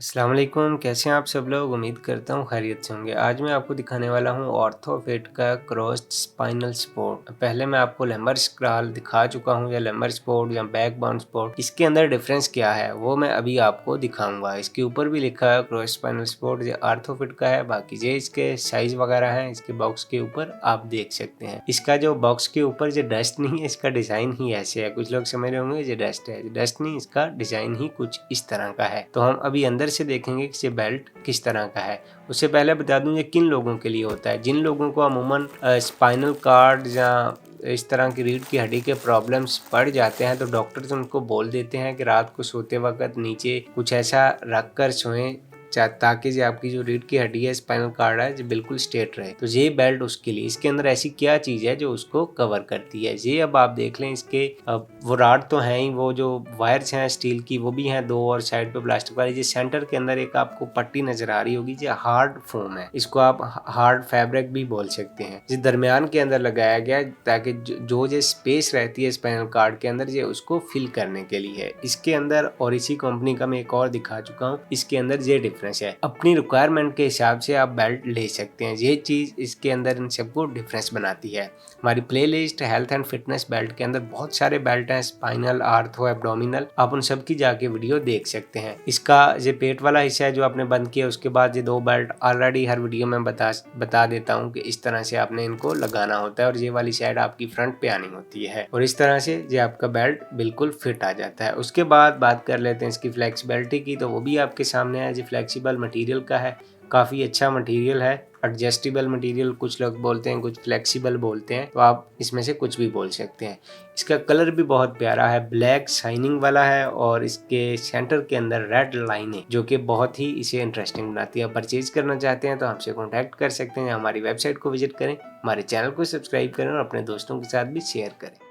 अस्सलाम वालेकुम, कैसे हैं आप सब लोग? उम्मीद करता हूँ खैरियत से होंगे। आज मैं आपको दिखाने वाला हूँ ऑर्थोफिट का क्रॉस्ड स्पाइनल सपोर्ट। पहले मैं आपको लैम्बर स्क्रॉल दिखा चुका हूँ या लैम्बर सपोर्ट या बैक बोन सपोर्ट। इसके अंदर डिफरेंस क्या है वो मैं अभी आपको दिखाऊंगा। इसके ऊपर भी लिखा है क्रॉस्ड स्पाइनल सपोर्ट, ये ऑर्थोफिट का है। बाकी ये इसके साइज वगैरह हैं इसके बॉक्स के ऊपर आप देख सकते हैं। इसका जो बॉक्स के ऊपर जो डस्ट नहीं है, इसका डिजाइन ही ऐसे है। कुछ लोग समझ रहे होंगे ये डस्ट है, डस्ट नहीं, इसका डिजाइन ही कुछ इस तरह का है। तो हम अभी अंदर से देखेंगे कि ये बेल्ट किस तरह का है। उससे पहले बता दूं ये किन लोगों के लिए होता है। जिन लोगों को अमूमन स्पाइनल कार्ड या इस तरह की रीढ़ की हड्डी के प्रॉब्लम्स पड़ जाते हैं तो डॉक्टर्स उनको बोल देते हैं कि रात को सोते वक्त नीचे कुछ ऐसा रख कर सोएं ताकि जो आपकी जो रीढ़ की हड्डी है, स्पाइनल कार्ड है, जो बिल्कुल स्ट्रेट रहे। तो ये बेल्ट उसके लिए। इसके अंदर ऐसी क्या चीज है जो उसको कवर करती है, ये अब आप देख लें। इसके वो राड तो हैं ही, वो जो वायर्स हैं स्टील की वो भी हैं दो, और साइड पे प्लास्टिक वाली। ये सेंटर के अंदर एक आपको पट्टी नजर आ रही होगी, ये हार्ड फोम है, इसको आप हार्ड फैब्रिक भी बोल सकते हैं। ये दरमियान के अंदर लगाया गया ताकि जो स्पेस रहती है स्पाइनल कार्ड के अंदर, ये उसको फिल करने के लिए है। इसके अंदर, और इसी कंपनी का मैं एक और दिखा चुका हूँ, इसके अंदर ये डिफरेंस है। अपनी रिक्वायरमेंट के हिसाब से आप बेल्ट ले सकते हैं। ये चीज इसके अंदर इन सबको डिफरेंस बनाती है। हमारी playlist health and fitness belt के अंदर बहुत सारे बेल्ट हैं, स्पाइनल, आर्थो, एब्डोमिनल, आप उन सब की जाके वीडियो देख सकते हैं। इसका ये पेट वाला हिस्सा है जो आपने बंद किया, उसके बाद ये दो बेल्ट ऑलरेडी हर वीडियो में बता देता हूँ कि इस तरह से आपने इनको लगाना होता है, और ये वाली साइड आपकी फ्रंट पे आनी होती है, और इस तरह से ये आपका बेल्ट बिल्कुल फिट आ जाता है। उसके बाद बात कर लेते हैं इसकी फ्लेक्सिबिलिटी की, तो वो भी आपके सामने है। ये फ्लेक्सिबल मटेरियल का है, काफ़ी अच्छा मटेरियल है। एडजस्टेबल मटेरियल कुछ लोग बोलते हैं, कुछ फ्लेक्सिबल बोलते हैं, तो आप इसमें से कुछ भी बोल सकते हैं। इसका कलर भी बहुत प्यारा है, ब्लैक शाइनिंग वाला है, और इसके सेंटर के अंदर रेड लाइन है जो कि बहुत ही इसे इंटरेस्टिंग बनाती है। परचेज करना चाहते हैं तो हमसे कॉन्टैक्ट कर सकते हैं, हमारी वेबसाइट को विजिट करें, हमारे चैनल को सब्सक्राइब करें और अपने दोस्तों के साथ भी शेयर करें।